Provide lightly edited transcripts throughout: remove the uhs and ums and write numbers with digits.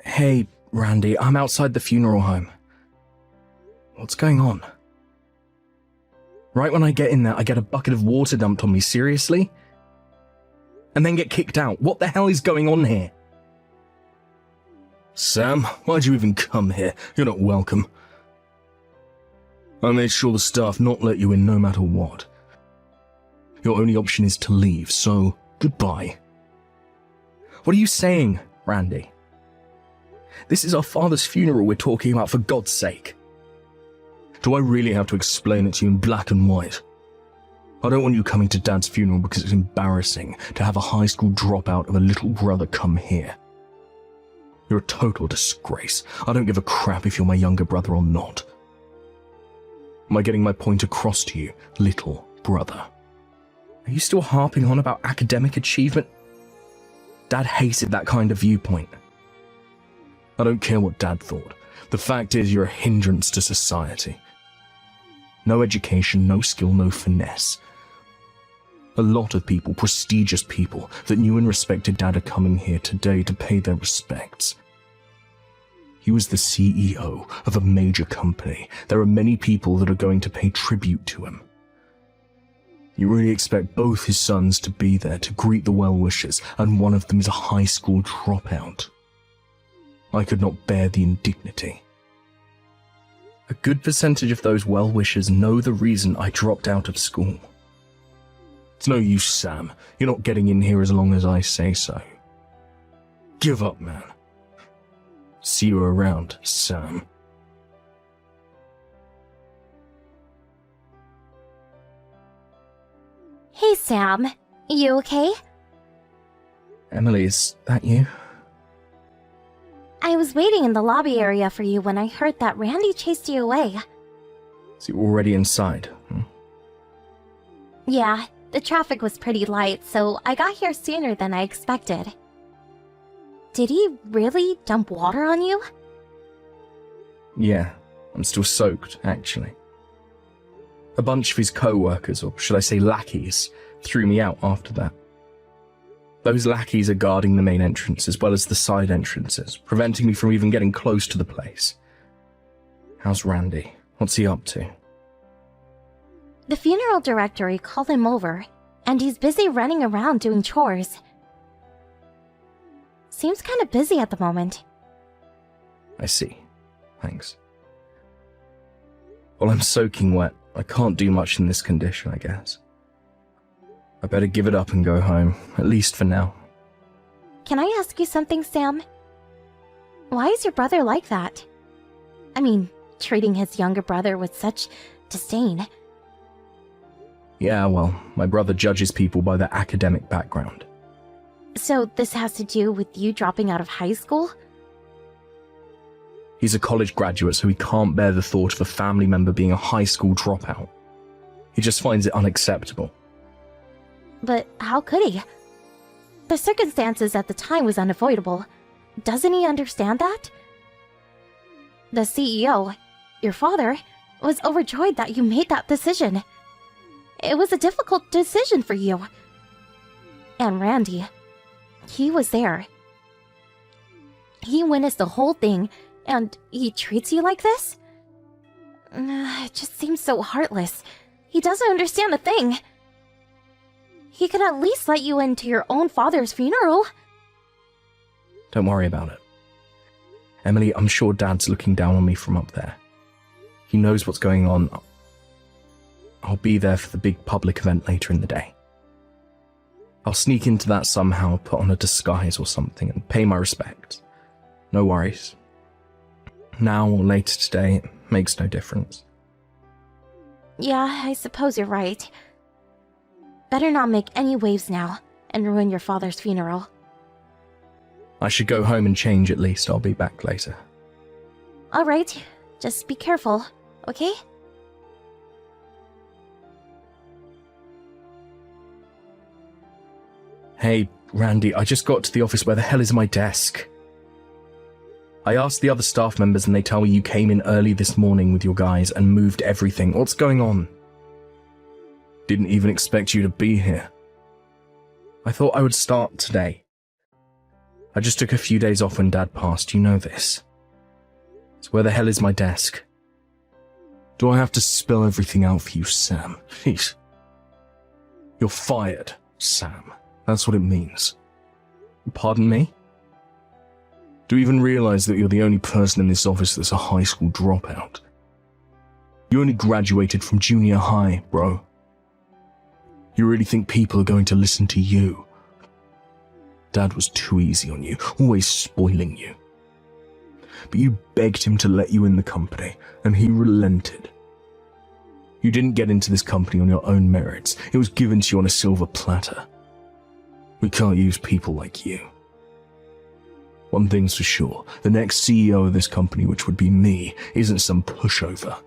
Hey, Randy, I'm outside the funeral home. What's going on? Right when I get in there, I get a bucket of water dumped on me, seriously? And then get kicked out. What the hell is going on here? Sam, why'd you even come here? You're not welcome. I made sure the staff not let you in no matter what. Your only option is to leave, so goodbye. What are you saying, Randy? This is our father's funeral we're talking about, for God's sake. Do I really have to explain it to you in black and white? I don't want you coming to Dad's funeral because it's embarrassing to have a high school dropout of a little brother come here. You're a total disgrace. I don't give a crap if you're my younger brother or not. Am I getting my point across to you, little brother? Are you still harping on about academic achievement? Dad hated that kind of viewpoint. I don't care what Dad thought. The fact is you're a hindrance to society. No education, no skill, no finesse. A lot of people, prestigious people, that knew and respected Dad are coming here today to pay their respects. He was the CEO of a major company. There are many people that are going to pay tribute to him. You really expect both his sons to be there to greet the well-wishers, and one of them is a high school dropout. I could not bear the indignity. A good percentage of those well-wishers know the reason I dropped out of school. It's no use, Sam. You're not getting in here as long as I say so. Give up, man. See you around, Sam. Hey, Sam. You okay? Emily, is that you? I was waiting in the lobby area for you when I heard that Randy chased you away. So you're already inside, Yeah, the traffic was pretty light, so I got here sooner than I expected. Did he really dump water on you? Yeah, I'm still soaked, actually. A bunch of his co-workers, or should I say lackeys, threw me out after that. Those lackeys are guarding the main entrance as well as the side entrances, preventing me from even getting close to the place. How's Randy? What's he up to? The funeral directory called him over, and he's busy running around doing chores. Seems kind of busy at the moment. I see. Thanks. Well, I'm soaking wet. I can't do much in this condition, I guess. I better give it up and go home, at least for now. Can I ask you something, Sam? Why is your brother like that? I mean, treating his younger brother with such disdain. Yeah, well, my brother judges people by their academic background. So this has to do with you dropping out of high school? He's a college graduate, so he can't bear the thought of a family member being a high school dropout. He just finds it unacceptable. But how could he? The circumstances at the time was unavoidable. Doesn't he understand that? The CEO, your father, was overjoyed that you made that decision. It was a difficult decision for you. And Randy, he was there. He witnessed the whole thing, and he treats you like this? It just seems so heartless. He doesn't understand a thing. He could at least let you into your own father's funeral. Don't worry about it. Emily, I'm sure Dad's looking down on me from up there. He knows what's going on. I'll be there for the big public event later in the day. I'll sneak into that somehow, put on a disguise or something, and pay my respects. No worries. Now or later today, it makes no difference. Yeah, I suppose you're right. Better not make any waves now, and ruin your father's funeral. I should go home and change at least. I'll be back later. Alright, just be careful, okay? Hey, Randy, I just got to the office. Where the hell is my desk? I asked the other staff members and they tell me you came in early this morning with your guys and moved everything. What's going on? Didn't even expect you to be here. I thought I would start today. I just took a few days off when Dad passed, you know this. So where the hell is my desk? Do I have to spell everything out for you, Sam? Jeez. You're fired, Sam. That's what it means. Pardon me? Do you even realize that you're the only person in this office that's a high school dropout? You only graduated from junior high, bro. You really think people are going to listen to you? Dad was too easy on you, always spoiling you. But you begged him to let you in the company, and he relented. You didn't get into this company on your own merits. It was given to you on a silver platter. We can't use people like you. One thing's for sure, the next CEO of this company, which would be me, isn't some pushover.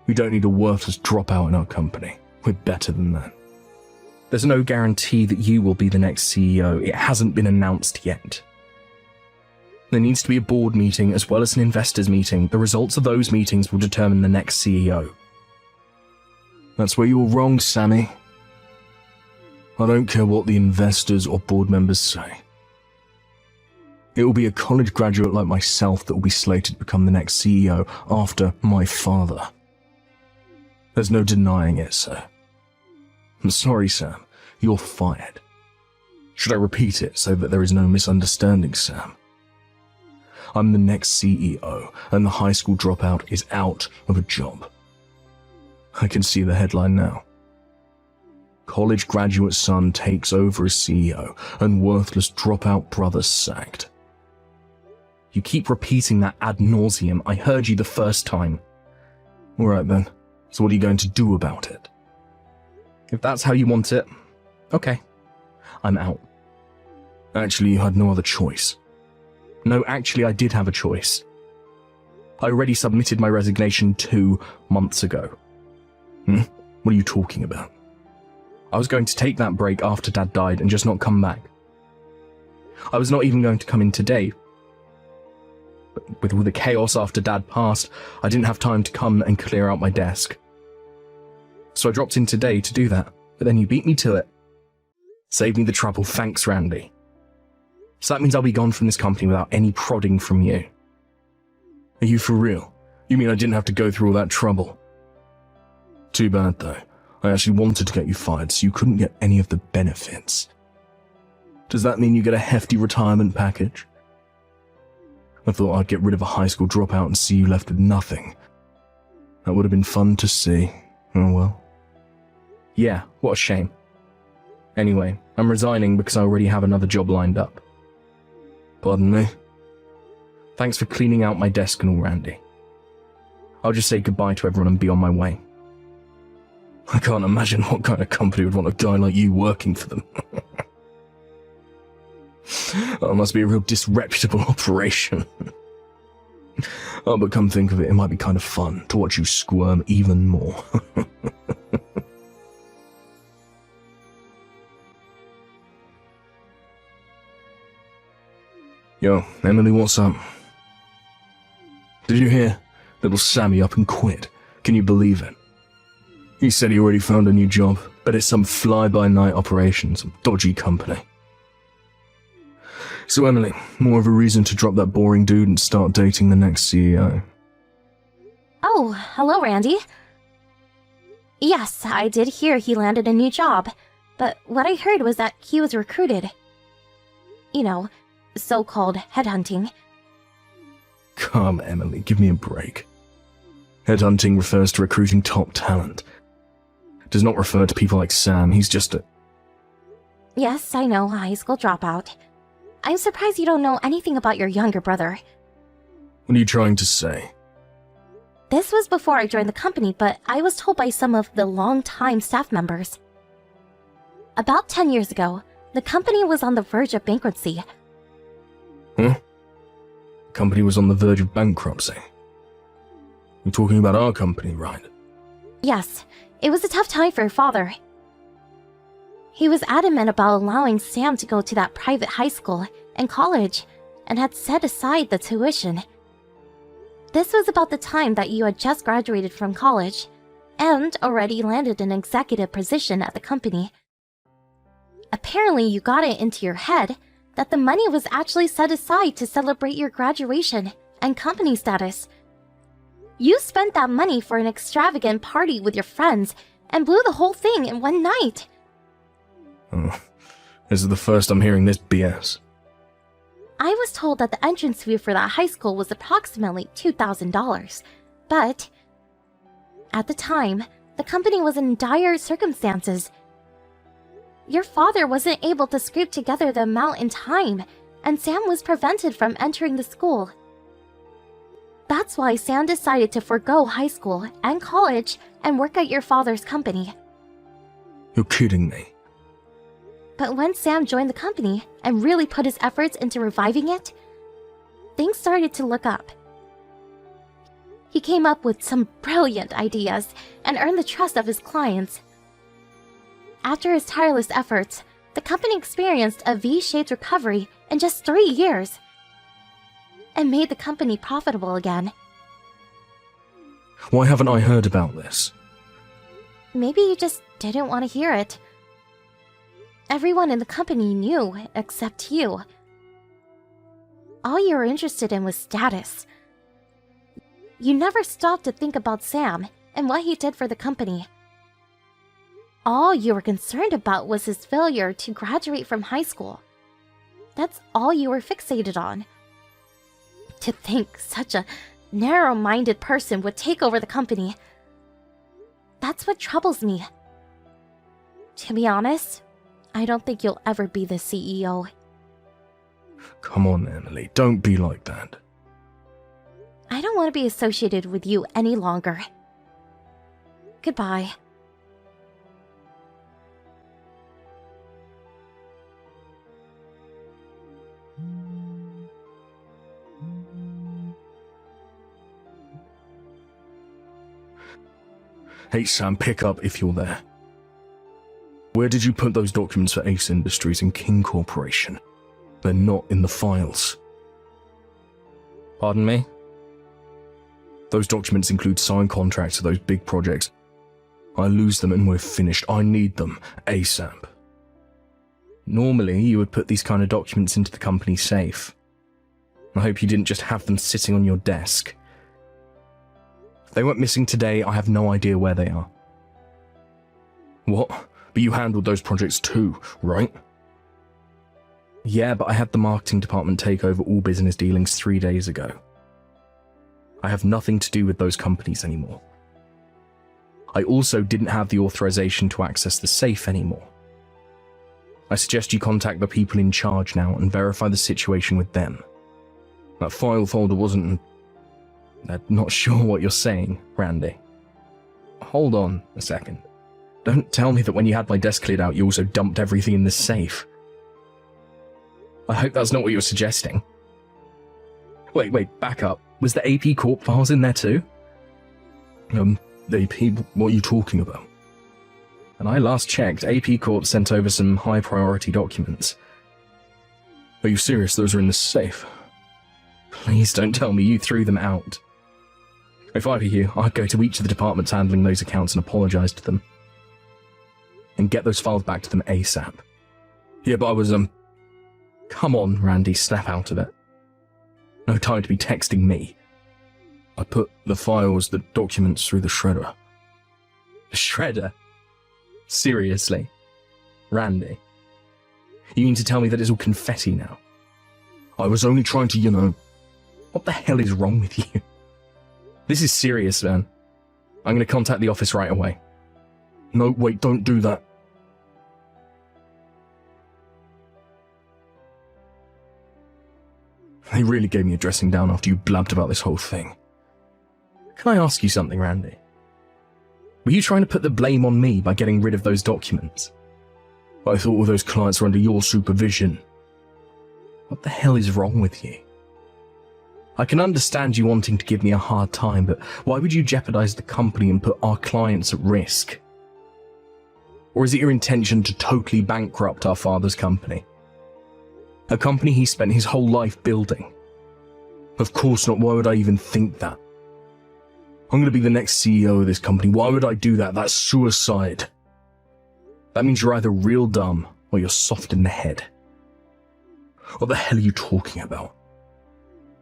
We don't need a worthless dropout in our company. We're better than that. There's no guarantee that you will be the next CEO. It hasn't been announced yet. There needs to be a board meeting as well as an investors meeting. The results of those meetings will determine the next CEO. That's where you were wrong, Sammy. I don't care what the investors or board members say. It will be a college graduate like myself that will be slated to become the next CEO after my father. There's no denying it, sir. I'm sorry, Sam. You're fired. Should I repeat it so that there is no misunderstanding, Sam? I'm the next CEO, and the high school dropout is out of a job. I can see the headline now. College graduate son takes over as CEO, and worthless dropout brother sacked. You keep repeating that ad nauseum. I heard you the first time. All right then. So what are you going to do about it? If that's how you want it, okay. I'm out. Actually, you had no other choice. No, actually, I did have a choice. I already submitted my resignation 2 months ago. What are you talking about? I was going to take that break after Dad died and just not come back. I was not even going to come in today. But with all the chaos after Dad passed, I didn't have time to come and clear out my desk. So I dropped in today to do that, but then you beat me to it. Saved me the trouble, thanks, Randy. So that means I'll be gone from this company without any prodding from you. Are you for real? You mean I didn't have to go through all that trouble? Too bad, though. I actually wanted to get you fired, so you couldn't get any of the benefits. Does that mean you get a hefty retirement package? I thought I'd get rid of a high school dropout and see you left with nothing. That would have been fun to see. Oh well. Yeah, what a shame. Anyway, I'm resigning because I already have another job lined up. Pardon me? Thanks for cleaning out my desk and all, Randy. I'll just say goodbye to everyone and be on my way. I can't imagine what kind of company would want a guy like you working for them. That must be a real disreputable operation. Oh, but come think of it, it might be kind of fun to watch you squirm even more. Yo, Emily, what's up? Did you hear? Little Sammy up and quit. Can you believe it? He said he already found a new job, but it's some fly-by-night operation, some dodgy company. So Emily, more of a reason to drop that boring dude and start dating the next CEO. Oh, hello, Randy. Yes, I did hear he landed a new job, but what I heard was that he was recruited. You know, so-called headhunting. Come, Emily, give me a break. Headhunting refers to recruiting top talent. It does not refer to people like Sam. He's just a... Yes, I know, high school dropout. I'm surprised you don't know anything about your younger brother. What are you trying to say? This was before I joined the company, but I was told by some of the long-time staff members. About 10 years ago, the company was on the verge of bankruptcy. Huh? The company was on the verge of bankruptcy? You're talking about our company, right? Yes, it was a tough time for your father. He was adamant about allowing Sam to go to that private high school and college, and had set aside the tuition. This was about the time that you had just graduated from college, and already landed an executive position at the company. Apparently you got it into your head that the money was actually set aside to celebrate your graduation and company status. You spent that money for an extravagant party with your friends and blew the whole thing in one night. Oh, this is the first I'm hearing this BS. I was told that the entrance fee for that high school was approximately $2,000, but at the time, the company was in dire circumstances. Your father wasn't able to scrape together the amount in time, and Sam was prevented from entering the school. That's why Sam decided to forego high school and college and work at your father's company. You're kidding me. But when Sam joined the company and really put his efforts into reviving it, things started to look up. He came up with some brilliant ideas and earned the trust of his clients. After his tireless efforts, the company experienced a V-shaped recovery in just 3 years and made the company profitable again. Why haven't I heard about this? Maybe you just didn't want to hear it. Everyone in the company knew except you. All you were interested in was status. You never stopped to think about Sam and what he did for the company. All you were concerned about was his failure to graduate from high school. That's all you were fixated on. To think such a narrow-minded person would take over the company. That's what troubles me. To be honest, I don't think you'll ever be the CEO. Come on, Emily, don't be like that. I don't want to be associated with you any longer. Goodbye. Hey Sam, pick up if you're there. Where did you put those documents for Ace Industries and King Corporation? They're not in the files. Pardon me? Those documents include signed contracts for those big projects. I lose them and we're finished. I need them ASAP. Normally, you would put these kind of documents into the company safe. I hope you didn't just have them sitting on your desk. If they went missing today, I have no idea where they are. What? But you handled those projects too, right? Yeah, but I had the marketing department take over all business dealings 3 days ago. I have nothing to do with those companies anymore. I also didn't have the authorization to access the safe anymore. I suggest you contact the people in charge now and verify the situation with them. That file folder wasn't... I'm not sure what you're saying, Randy. Hold on a second. Don't tell me that when you had my desk cleared out, you also dumped everything in the safe. I hope that's not what you're suggesting. Wait, back up. Was the AP Corp files in there too? AP, what are you talking about? And I last checked, AP Corp sent over some high priority documents. Are you serious? Those are in the safe? Please don't tell me you threw them out. If I were you, I'd go to each of the departments handling those accounts and apologize to them. And get those files back to them ASAP. Yeah, but I was, Come on, Randy, snap out of it. No time to be texting me. I put the files, the documents through the shredder. The shredder? Seriously? Randy? You mean to tell me that it's all confetti now? I was only trying to, What the hell is wrong with you? This is serious, man. I'm going to contact the office right away. No, wait, don't do that. They really gave me a dressing down after you blabbed about this whole thing. Can I ask you something, Randy? Were you trying to put the blame on me by getting rid of those documents? I thought all those clients were under your supervision. What the hell is wrong with you? I can understand you wanting to give me a hard time, but why would you jeopardize the company and put our clients at risk? Or is it your intention to totally bankrupt our father's company? A company he spent his whole life building. Of course not, why would I even think that? I'm going to be the next CEO of this company, why would I do that? That's suicide. That means you're either real dumb or you're soft in the head. What the hell are you talking about?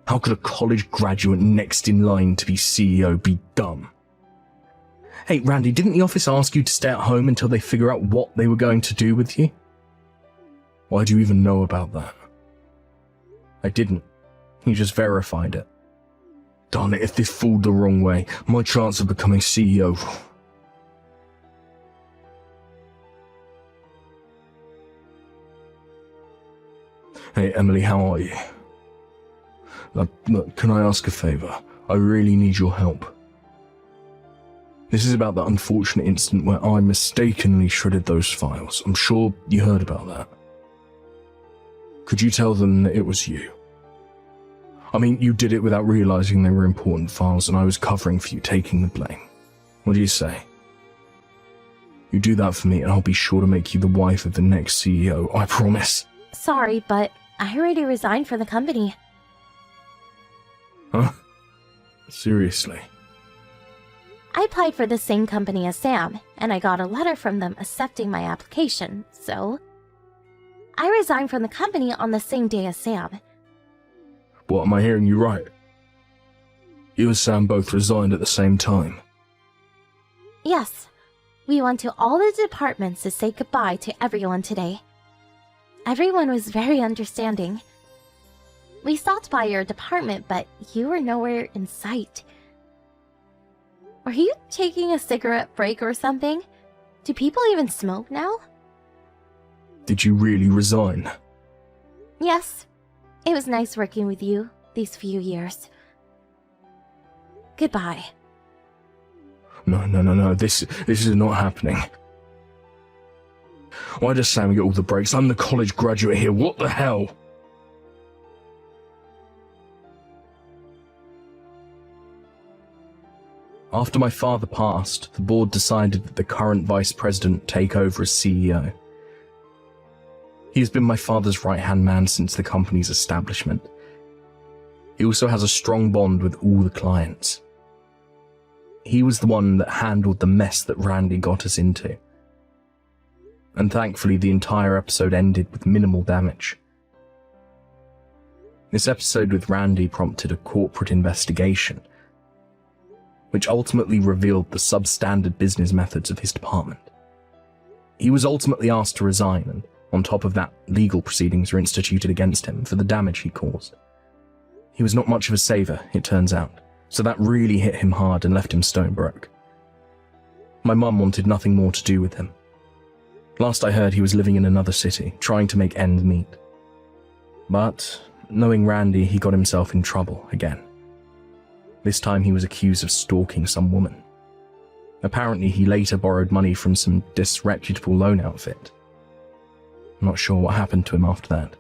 How could a college graduate next in line to be CEO be dumb? Hey, Randy, didn't the office ask you to stay at home until they figure out what they were going to do with you? Why do you even know about that? I didn't. He just verified it. Darn it, if this fooled the wrong way, my chance of becoming CEO... Hey, Emily, how are you? Look, can I ask a favor? I really need your help. This is about that unfortunate incident where I mistakenly shredded those files. I'm sure you heard about that. Could you tell them that it was you? I mean, you did it without realizing they were important files, and I was covering for you, taking the blame. What do you say? You do that for me, and I'll be sure to make you the wife of the next CEO, I promise. Sorry, but I already resigned from the company. Huh? Seriously? I applied for the same company as Sam, and I got a letter from them accepting my application, so... I resigned from the company on the same day as Sam. What, am I hearing you right? You and Sam both resigned at the same time? Yes. We went to all the departments to say goodbye to everyone today. Everyone was very understanding. We stopped by your department, but you were nowhere in sight. Were you taking a cigarette break or something? Do people even smoke now? Did you really resign? Yes. It was nice working with you these few years. Goodbye. No. This is not happening. Why does Sam get all the breaks? I'm the college graduate here. What the hell? After my father passed, the board decided that the current vice president take over as CEO. He has been my father's right-hand man since the company's establishment. He also has a strong bond with all the clients. He was the one that handled the mess that Randy got us into. And thankfully, the entire episode ended with minimal damage. This episode with Randy prompted a corporate investigation, which ultimately revealed the substandard business methods of his department. He was ultimately asked to resign, and on top of that, legal proceedings were instituted against him for the damage he caused. He was not much of a saver, it turns out, so that really hit him hard and left him stone broke. My mum wanted nothing more to do with him. Last I heard, he was living in another city, trying to make ends meet. But, knowing Randy, he got himself in trouble again. This time he was accused of stalking some woman. Apparently, he later borrowed money from some disreputable loan outfit. I'm not sure what happened to him after that.